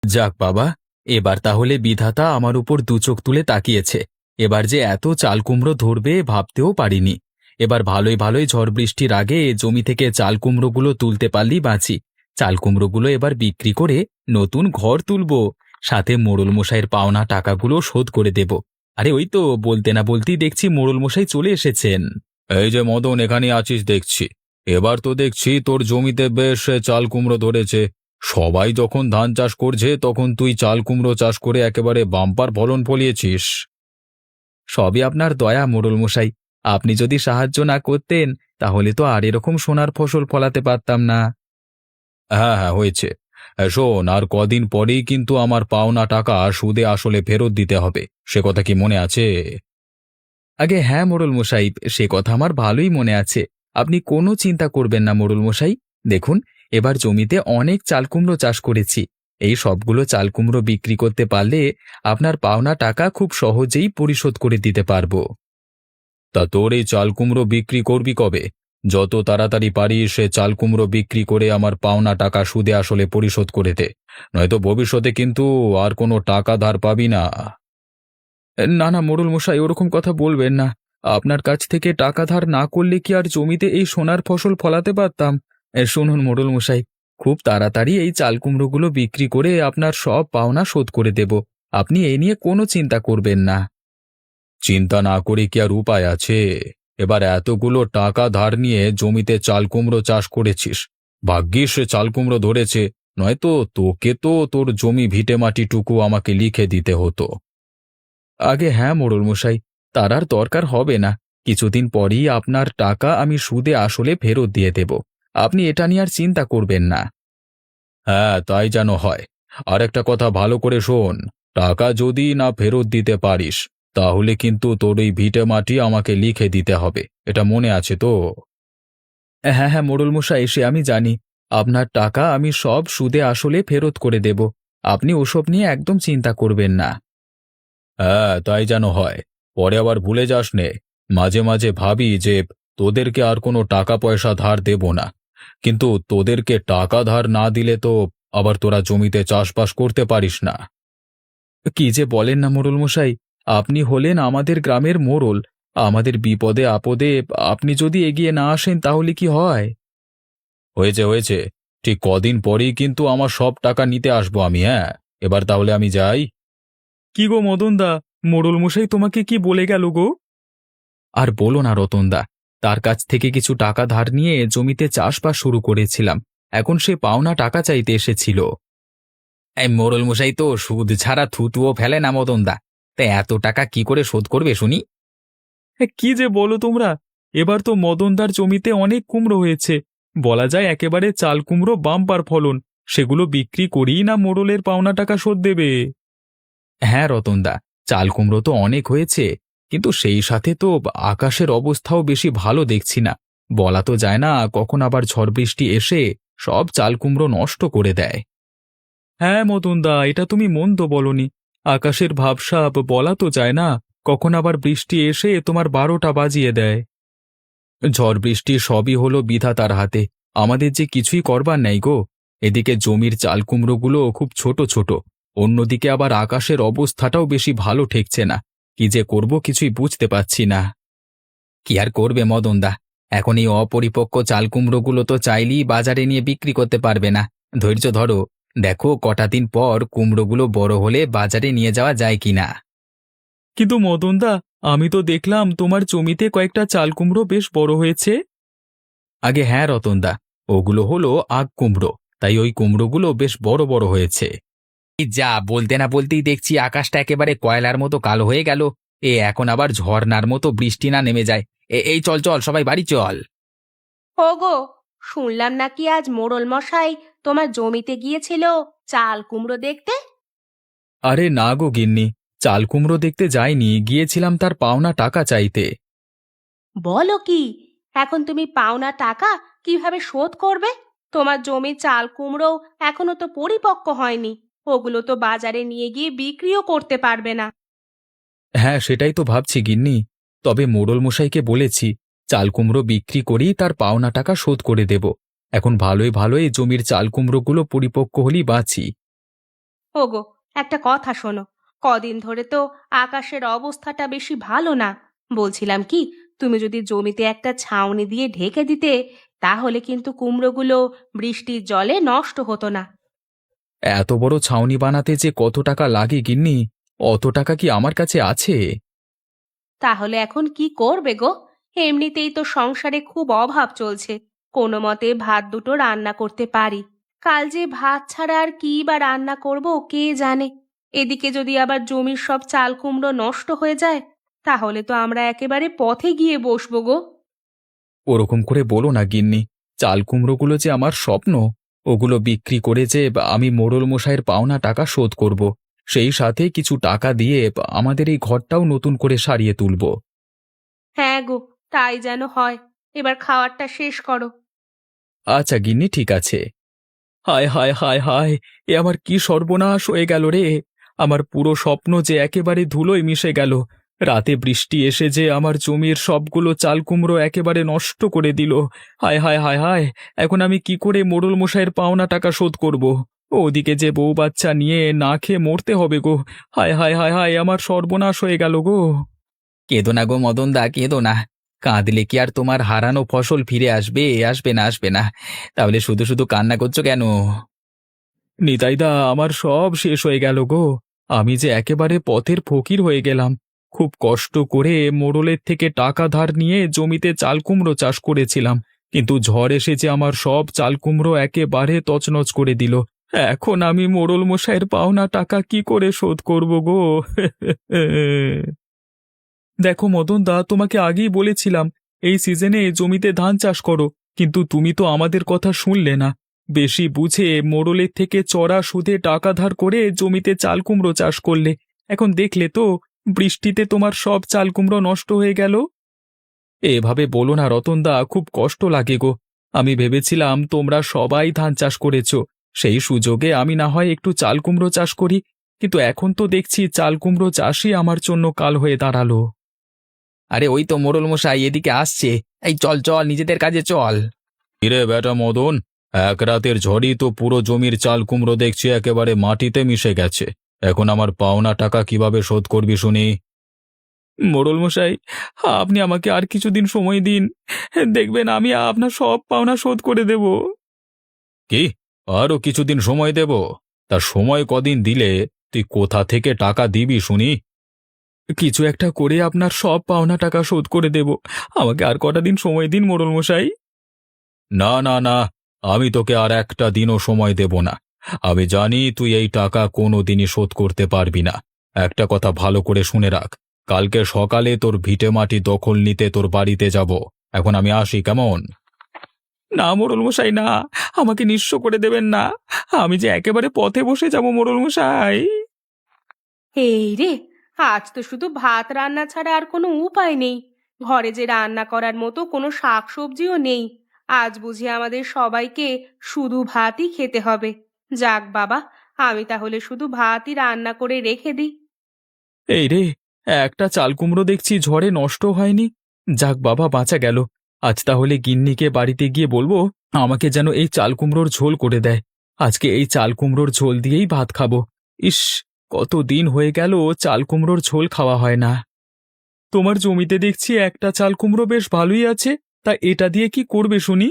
যাক বাবা, এবার তাহলে বিধাতা আমার উপর দু চোখ তুলে তাকিয়েছে। এবার যে এত চাল কুমড়ো ধরবে ভাবতেও পারিনি। এবার ভালোই ভালোই ঝড় বৃষ্টির আগে জমি থেকে চাল কুমড়োগুলো তুলতে পারলেই বাঁচি। চাল কুমড়োগুলো এবার বিক্রি করে নতুন ঘর তুলবো, সাথে মোড়ল মশাইয়ের পাওনা টাকাগুলো শোধ করে দেব। আরে ওই তো বলতে না বলতেই দেখছি মোড়ল মশাই চলে এসেছেন। এই যে মদন, এখানে আছিস দেখছি। এবার তো দেখছি তোর জমিতে বেশ চাল কুমড়ো ধরেছে। সবাই যখন ধান চাষ করছে তখন তুই চাল কুমড়ো চাষ করে একেবারে বাম্পার ফলন ফলিয়েছিস। সবই আপনার দয়া মোড়ল মশাই। আপনি যদি সাহায্য না করতেন তাহলে তো আর এরকম সোনার ফসল ফলাতে পারতাম না। হ্যাঁ হ্যাঁ, হয়েছে। শোন, আর কদিন পরেই কিন্তু আমার পাওনা টাকা সুদে আসলে ফেরত দিতে হবে, সে কথা কি মনে আছে? আগে হ্যাঁ মোড়ল মশাই, সে কথা আমার ভালোই মনে আছে। আপনি কোনো চিন্তা করবেন না মোড়ল মশাই। দেখুন, এবার জমিতে অনেক চাল কুমড়ো চাষ করেছি। এই সবগুলো চাল কুমড়ো বিক্রি করতে পারলে আপনার পাওনা টাকা খুব সহজেই পরিশোধ করে দিতে পারবো। তা তোর এই চাল কুমড়ো বিক্রি করবি কবে? যত তাড়াতাড়ি পারিস সে চাল কুমড়ো বিক্রি করে আমার পাওনা টাকা সুদে আসলে পরিশোধ করে দে, নয়তো ভবিষ্যতে কিন্তু আর কোনো টাকা ধার পাবি না। না না মোড়ল মশাই, ওরকম কথা বলবেন না। আপনার কাছ থেকে টাকা ধার না করলে কি আর জমিতে এই সোনার ফসল ফলাতে পারতাম? শুনুন মোড়ল মশাই, খুব তাড়াতাড়ি এই চাল কুমড়োগুলো বিক্রি করে আপনার সব পাওনা শোধ করে দেব। আপনি এই নিয়ে কোনো চিন্তা করবেন না। চিন্তা না করে কি আর উপায় আছে? এবার এতগুলো টাকা ধার নিয়ে জমিতে চাল কুমড়ো চাষ করেছিস, ভাগ্যিস সে চাল কুমড়ো ধরেছে, নয়তো তোকে তো তোর জমি ভিটে মাটিটুকু আমাকে লিখে দিতে হতো। আগে হ্যাঁ মোড়ল মশাই, তার আর দরকার হবে না। কিছুদিন পরই আপনার টাকা আমি সুদে আসলে ফেরত দিয়ে দেব। আপনি এটা নিয়ে আর চিন্তা করবেন না। হ্যাঁ, তাই যেন হয়। আর একটা কথা ভালো করে শোন, টাকা যদি না ফেরত দিতে পারিস তাহলে কিন্তু তোর এই ভিটে মাটি আমাকে লিখে দিতে হবে, এটা মনে আছে তো? হ্যাঁ হ্যাঁ মোড়ল মশাই, সে আমি জানি। আপনার টাকা আমি সব সুদে আসলে ফেরত করে দেব। আপনি ওসব নিয়ে একদম চিন্তা করবেন না। হ্যাঁ, তাই যেন হয়। পরে আবার ভুলে যাস নে। মাঝে মাঝে ভাবি যে তোদেরকে আর কোনো টাকা পয়সা ধার দেব না, কিন্তু তোদেরকে টাকা ধার না দিলে তো আবার তোরা জমিতে চাষবাস করতে পারিস না। কি যে বলেন না মোড়ল মশাই, আপনি হলেন আমাদের গ্রামের মোড়ল। আমাদের বিপদে আপদে আপনি যদি এগিয়ে না আসেন তাহলে কি হয়? হয়েছে হয়েছে, ঠিক কদিন পরেই কিন্তু আমার সব টাকা নিতে আসবো আমি। হ্যাঁ, এবার তাহলে আমি যাই। কি গো মদনদা, মোড়ল মশাই তোমাকে কি বলে গেল গো? আর বলো না রতনদা, তার কাছ থেকে কিছু টাকা ধার নিয়ে জমিতে চাষবাস শুরু করেছিলাম। এখন সে পাওনা টাকা চাইতে এসেছিল। এই মোড়ল মশাই তো সুদ ছাড়া থুতুও ফেলে না মদনদা, তাই এত টাকা কি করে শোধ করবে শুনি? কি যে বলো তোমরা! এবার তো মদনদার জমিতে অনেক কুমড়ো হয়েছে। বলা যায় একেবারে চাল কুমড়ো বাম্পার ফলন। সেগুলো বিক্রি করেই না মোড়লের পাওনা টাকা শোধ দেবে। হ্যাঁ রতনদা, চাল কুমড়ো তো অনেক হয়েছে, কিন্তু সেই সাথে তো আকাশের অবস্থাও বেশি ভালো দেখছি না। বলা তো যায় না কখন আবার ঝড় বৃষ্টি এসে সব চাল কুমড়ো নষ্ট করে দেয়। হ্যাঁ মদনদা, এটা তুমি মন্দ বলনি। আকাশের ভাবসাব বলা তো যায় না, কখন আবার বৃষ্টি এসে তোমার 12টা বাজিয়ে দেয়। ঝড় বৃষ্টি সবই হলো বিধাতার হাতে, আমাদের যে কিছুই করবার নেই গো। এদিকে জমির চাল কুমড়োগুলো খুব ছোট ছোট, অন্যদিকে আবার আকাশের অবস্থাটাও বেশি ভালো ঠেকছে না। কি যে করব কিছুই বুঝতে পারছি না। কি আর করবে মদনদা, এখন এই অপরিপক্ক চাল কুমড়োগুলো তো চাইলেই বাজারে নিয়ে বিক্রি করতে পারবে না। ধৈর্য ধরো, দেখো কটা দিন পর কুমড়োগুলো বড় হলে বাজারে নিয়ে যাওয়া যায় কিনা। কিন্তু মদনদা, আমি তো দেখলাম তোমার জমিতে কয়েকটা চাল কুমড়ো বেশ বড় হয়েছে। আগে হ্যাঁ রতনদা, ওগুলো হলো আগ কুমড়ো, তাই ওই কুমড়োগুলো বেশ বড় বড় হয়েছে। এই যা, বলতে না বলতেই দেখছি আকাশটা একেবারে কয়লার মতো কালো হয়ে গেল। এখন আবার ঝর্ণার মতো বৃষ্টি না নেমে যায়। এই চল চল সবাই বাড়ি চল। ওগো, শুনলাম নাকি আজ মোড়ল মশাই তোমার জমিতে গিয়েছিল চাল কুমড়ো দেখতে। আরে না গো গিন্নি, চাল কুমড়ো দেখতে যাইনি, গিয়েছিলাম তার পাওনা টাকা চাইতে। বলো কি! এখন তুমি পাওনা টাকা কিভাবে শোধ করবে? তোমার জমির চাল কুমড়ো এখনো তো পরিপক্ক হয়নি। ওগুলো তো বাজারে নিয়ে গিয়ে বিক্রিও করতে পারবে না। হ্যাঁ সেটাই তো ভাবছি গিন্নি। তবে মোড়ল মশাইকে বলেছি চাল কুমড়ো বিক্রি করেই তার পাওনা টাকা শোধ করে দেব। এখন ভালোই ভালোই জমির চাল কুমড়োগুলো পরিপক্ক হলেই বাঁচি। ওগো, একটা কথা শোনো। কদিন ধরে তো আকাশের অবস্থাটা বেশি ভালো না। বলছিলাম কি, তুমি যদি জমিতে একটা ছাউনি দিয়ে ঢেকে দিতে, তাহলে কিন্তু কুমড়োগুলো বৃষ্টির জলে নষ্ট হতো না। এত বড় ছাউনি বানাতে যে কত টাকা লাগে গিন্নি, অত টাকা কি আমার কাছে আছে? তাহলে এখন কি করবে গো? এমনিতেই তো সংসারে খুব অভাব চলছে। কোনো মতে ভাত দুটো রান্না করতে পারি। কাল যে ভাত ছাড়া আর কি বা রান্না করব কে জানে। এদিকে যদি আবার জমির সব চাল কুমড়ো নষ্ট হয়ে যায়, তাহলে তো আমরা একেবারে পথে গিয়ে বসবো গো। ওরকম করে বলো না গিন্নি। চাল কুমড়োগুলো যে আমার স্বপ্ন, ওগুলো বিক্রি করে যে আমি মোড়ল মশাইয়ের পাওনা টাকা শোধ করব, সেই সাথে কিছু টাকা দিয়ে আমাদের এই ঘরটাও নতুন করে সারিয়ে তুলব। হ্যাঁ গো, তাই যেন হয়। এবার খাওয়ারটা শেষ করো। আচ্ছা গিন্নি, ঠিক আছে। হায় হায় হায় হায়, এ আমার কি সর্বনাশ হয়ে গেল রে! আমার পুরো স্বপ্ন যে একেবারে ধুলোয় মিশে গেল। রাতে বৃষ্টি এসে যে আমার জমির সবগুলো চাল কুমড়ো একেবারে নষ্ট করে দিল। হায় হায় হায় হায়, এখন আমি কি করে মোড়ল মশাইয়ের পাওনা টাকা শোধ করব? ওদিকে যে বউ বাচ্চা নিয়ে না খেয়ে মরতে হবে গো। হায় হায় হায় হায়, আমার সর্বনাশ হয়ে গেল গো। কেঁদো না গো মদন দা, কেঁদো না। কাঁদলে কি আর তোমার হারানো ফসল ফিরে আসবে? আসবে না, আসবে না। তাহলে শুধু শুধু কান্না করছো কেন? নিতাইদা, আমার সব শেষ হয়ে গেল গো। আমি যে একেবারে পথের ফকির হয়ে গেলাম। খুব কষ্ট করে মোড়লের থেকে টাকা ধার নিয়ে জমিতে চাল কুমড়ো চাষ করেছিলাম, কিন্তু ঝড় এসে যে আমার সব চাল কুমড়ো একেবারে তছনছ করে দিল। এখন আমি মোড়ল মশাইয়ের পাওনা টাকা কি করে শোধ করব গো? দেখো মদন দা, তোমাকে আগেই বলেছিলাম এই সিজনে জমিতে ধান চাষ করো, কিন্তু তুমি তো আমাদের কথা শুনলে না। বেশি বুঝে মোড়লের থেকে চড়া সুদে টাকা ধার করে জমিতে চাল কুমড়ো চাষ করলে। এখন দেখলে তো, বৃষ্টিতে তোমার সব চাল কুমড়ো নষ্ট হয়ে গেল। এভাবে বলো না রতনদা, খুব কষ্ট লাগে গো। আমি ভেবেছিলাম তোমরা সবাই ধান চাষ করেছো, সেই সুযোগে আমি না হয় একটু চাল কুমড়ো চাষ করি, কিন্তু এখন তো দেখছি চাল কুমড়ো চাষই আমার জন্য কাল হয়ে দাঁড়ালো। আরে ওই তো মোড়ল মশাই এদিকে আসছে। এই চল চল, নিজেদের কাজে চল। কিরে বেটা মদন, এক রাতের ঝড়ই তো পুরো জমির চাল কুমড়ো দেখছি একেবারে মাটিতে মিশে গেছে। এখন আমার পাওনা টাকা কিভাবে শোধ করবি শুনি? মোড়ল মশাই, আপনি আমাকে আর কিছুদিন সময় দিন। দেখবেন আমি আপনার সব পাওনা শোধ করে দেব। কি? আরো কিছুদিন সময় দেব? তা সময় কদিন দিলে তুই কোথা থেকে টাকা দিবি শুনি? কিছু একটা করে আপনার সব পাওনা টাকা শোধ করে দেব। আমাকে আর কটা দিন সময় দিন মোড়ল মশাই। না না না, আমি তোকে আর একটা দিনও সময় দেব না। আমি জানি তুই এই টাকা কোনো দিনই শোধ করতে পারবি না। একটা কথা ভালো করে শুনে রাখ, কালকে সকালে তোর ভিটে মাটি দখল নিতে তোর বাড়িতে যাব। এখন আমি আসি, কেমন? না মোড়ল মশাই, না, আমাকে নিঃস্ব করে দেবেন না। আমি যে একেবারে পথে বসে যাব মোড়ল মশাই। এই রে, আজ তো শুধু ভাত রান্না ছাড়া আর কোনো উপায় নেই। ঘরে যে রান্না করার মতো কোনো শাকসবজিও নেই। আজ বুঝি আমাদের সবাইকে শুধু ভাতই খেতে হবে। যাক বাবা, আমি তাহলে শুধু ভাতই রান্না করে রেখে দিই। এই রে, একটা চাল কুমড়ো দেখছি ঝড়ে নষ্ট হয়নি। যাক বাবা, বাঁচা গেল। আজ তাহলে গিন্নিকে বাড়িতে গিয়ে বলবো আমাকে যেন এই চাল কুমড়োর ঝোল করে দেয়। আজকে এই চাল কুমড়োর ঝোল দিয়েই ভাত খাবো। ইস, কতদিন হয়ে গেল চাল কুমড়োর ঝোল খাওয়া হয় না। তোমার জমিতে দেখছি একটা চাল কুমড়ো বেশ ভালোই আছে, তা এটা দিয়ে কি করবে শুনি?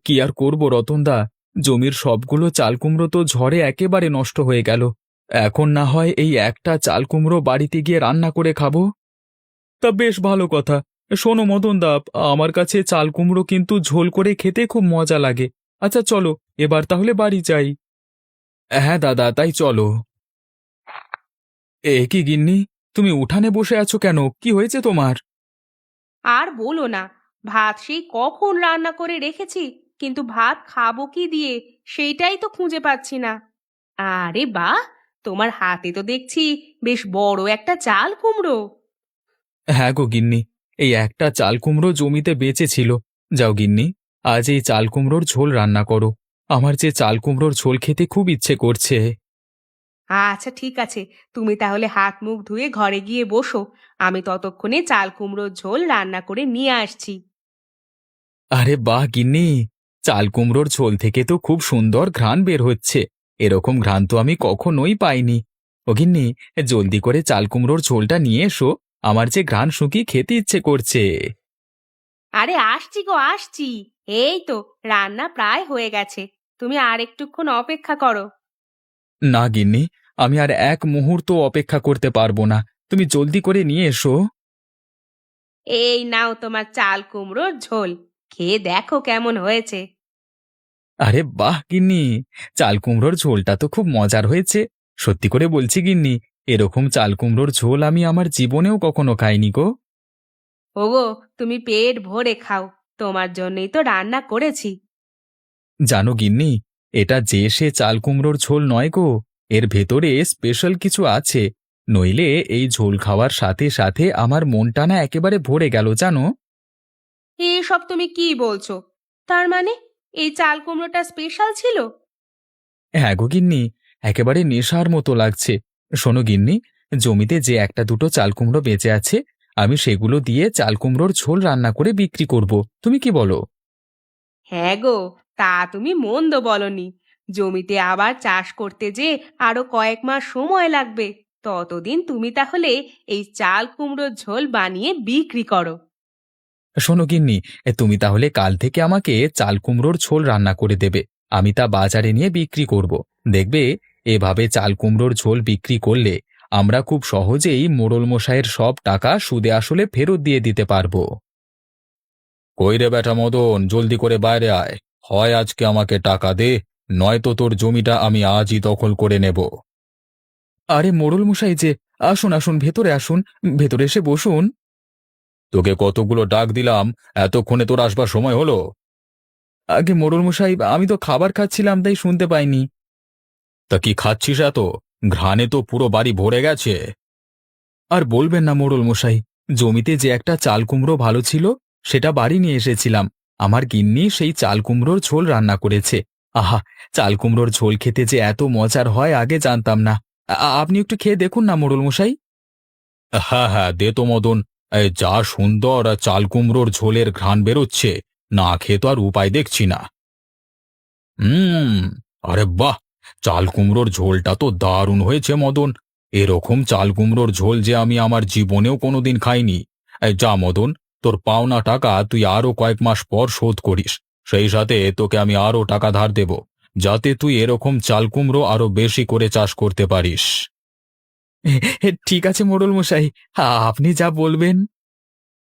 কি আর করব রতনদা, জমির সবগুলো চাল কুমড়ো তো ঝড়ে একেবারে নষ্ট হয়ে গেল। এখন না হয় এই একটা চাল কুমড়ো বাড়িতে গিয়ে রান্না করে খাবো। তা বেশ ভালো কথা। শোনো মদনদা, আমার কাছে চাল কুমড়ো কিন্তু ঝোল করে খেতে খুব মজা লাগে। আচ্ছা চলো, এবার তাহলে বাড়ি যাই। হ্যাঁ দাদা, তাই চলো। এ কি গিন্নি, তুমি উঠানে বসে আছো কেন? কি হয়েছে তোমার? আর বলো না, ভাত সেই কখন রান্না করে রেখেছি, কিন্তু ভাত খাবো কি দিয়ে সেইটাই তো খুঁজে পাচ্ছি না। আরে বাহ, তোমার হাতে তো দেখছি বেশ বড় একটা চাল কুমড়ো। হ্যাঁ গো গিন্নি, এই একটা চাল কুমড়ো জমিতে বেঁচে ছিল। যাও গিন্নি, আজ এই চাল কুমড়োর ঝোল রান্না করো। আমার যে চাল কুমড়োর ঝোল খেতে খুব ইচ্ছে করছে। আচ্ছা ঠিক আছে, তুমি তাহলে হাত মুখ ধুয়ে ঘরে গিয়ে বসো। আমি ততক্ষণে চাল কুমড়োর ঝোল রান্না করে নিয়ে আসছি। আরে বাহ গিন্নি, চাল কুমড়োর ঝোল থেকে তো খুব সুন্দর ঘ্রাণ বের হচ্ছে। এরকম ঘ্রাণ তো আমি কখনোই পাইনি। ও গিন্নি, জলদি করে চাল কুমড়োর ঝোলটা নিয়ে এসো, আমার যে ঘ্রাণ শুকিয়ে খেতে ইচ্ছে করছে। আরে আসছি গো আসছি। এই তো রান্না প্রায় হয়ে গেছে, তুমি আর একটুক্ষণ অপেক্ষা করো। না গিন্নি, আমি আর এক মুহূর্ত অপেক্ষা করতে পারবো না, তুমি জলদি করে নিয়ে এসো। এই নাও তোমার চাল কুমড়োর ঝোল, খেয়ে দেখো কেমন হয়েছে। আরে বাহ গিন্নি, চাল কুমড়োর ঝোলটা তো খুব মজার হয়েছে। সত্যি করে বলছি গিন্নি, এরকম চাল কুমড়োর ঝোল আমি আমার জীবনেও কখনো খাইনি গো। ওগো, তুমি পেট ভরে খাও, তোমার জন্যই তো রান্না করেছি। জানো গিন্নি, এটা যে সে চাল কুমড়োর ঝোল নয় গো, এর ভেতরে স্পেশাল কিছু আছে। নইলে এই ঝোল খাওয়ার সাথে সাথে আমার মনটা না একেবারে ভরে গেল জানো। এসব তুমি কি বলছো? তার মানে এই চাল কুমড়োটা স্পেশাল ছিল? হ্যাঁ গো গিন্নি, একেবারে নেশার মতো লাগছে। শোনো গিন্নি, জমিতে যে একটা দুটো চাল কুমড়ো বেঁচে আছে, আমি সেগুলো দিয়ে চাল কুমড়োর ঝোল রান্না করে বিক্রি করব। তুমি কি বলো? হ্যাঁ গো, তা তুমি মন্দ বলনি। জমিতে আবার চাষ করতে যে আরো কয়েক মাস সময় লাগবে, ততদিন তুমি তাহলে এই চাল কুমড়োর ঝোল বানিয়ে বিক্রি করো। শোনো গিন্নি, তুমি তাহলে কাল থেকে আমাকে চাল কুমড়োর ঝোল রান্না করে দেবে। আমি তা বাজারে নিয়ে বিক্রি করব। দেখবে, এভাবে চাল কুমড়োর ঝোল বিক্রি করলে আমরা খুব সহজেই মোড়ল মশাইয়ের সব টাকা সুদে আসলে ফেরত দিয়ে দিতে পারবো। কই রে বেটা মদন, জলদি করে বাইরে আয়। হয় আজকে আমাকে টাকা দে, নয়তো তোর জমিটা আমি আজই দখল করে নেব। আরে মোড়ল মশাই যে, আসুন আসুন, ভেতরে আসুন, ভেতরে এসে বসুন। তোকে কতগুলো ডাক দিলাম, এতক্ষণে তোর আসবার সময় হলো? আগে মোড়ল মশাই, আমি তো খাবার খাচ্ছিলাম, তাই শুনতে পাইনি। তা কি খাচ্ছিস এত? ঘ্রাণে তো পুরো বাড়ি ভরে গেছে। আর বলবেন না মোড়ল মশাই, জমিতে যে একটা চাল কুমড়ো ভালো ছিল, সেটা বাড়ি নিয়ে এসেছিলাম। আমার গিন্নি সেই চাল কুমড়োর ঝোল রান্না করেছে। আহা, চাল কুমড়োর ঝোল খেতে যে এত মজার হয় আগে জানতাম না। আপনি একটু খেয়ে দেখুন না মোড়ল মশাই। হ্যাঁ হ্যাঁ, দে তো মদন। যা সুন্দর চাল কুমড়োর ঝোলের ঘ্রাণ বেরোচ্ছে, না খেয়ে তো আর উপায় দেখছি না। হুম, আরে বাহ, চাল কুমড়োর ঝোলটা তো দারুণ হয়েছে মদন। এরকম চাল কুমড়োর ঝোল যে আমি আমার জীবনেও কোনোদিন খাইনি। যা মদন, তোর পাওনা টাকা তুই আরো কয়েক মাস পর শোধ করিস। সেই সাথে তোকে আমি আরো টাকা ধার দেব, যাতে তুই এরকম চাল কুমড়ো আরো বেশি করে চাষ করতে পারিস। ঠিক আছে মোড়ল মশাই, আপনি যা বলবেন।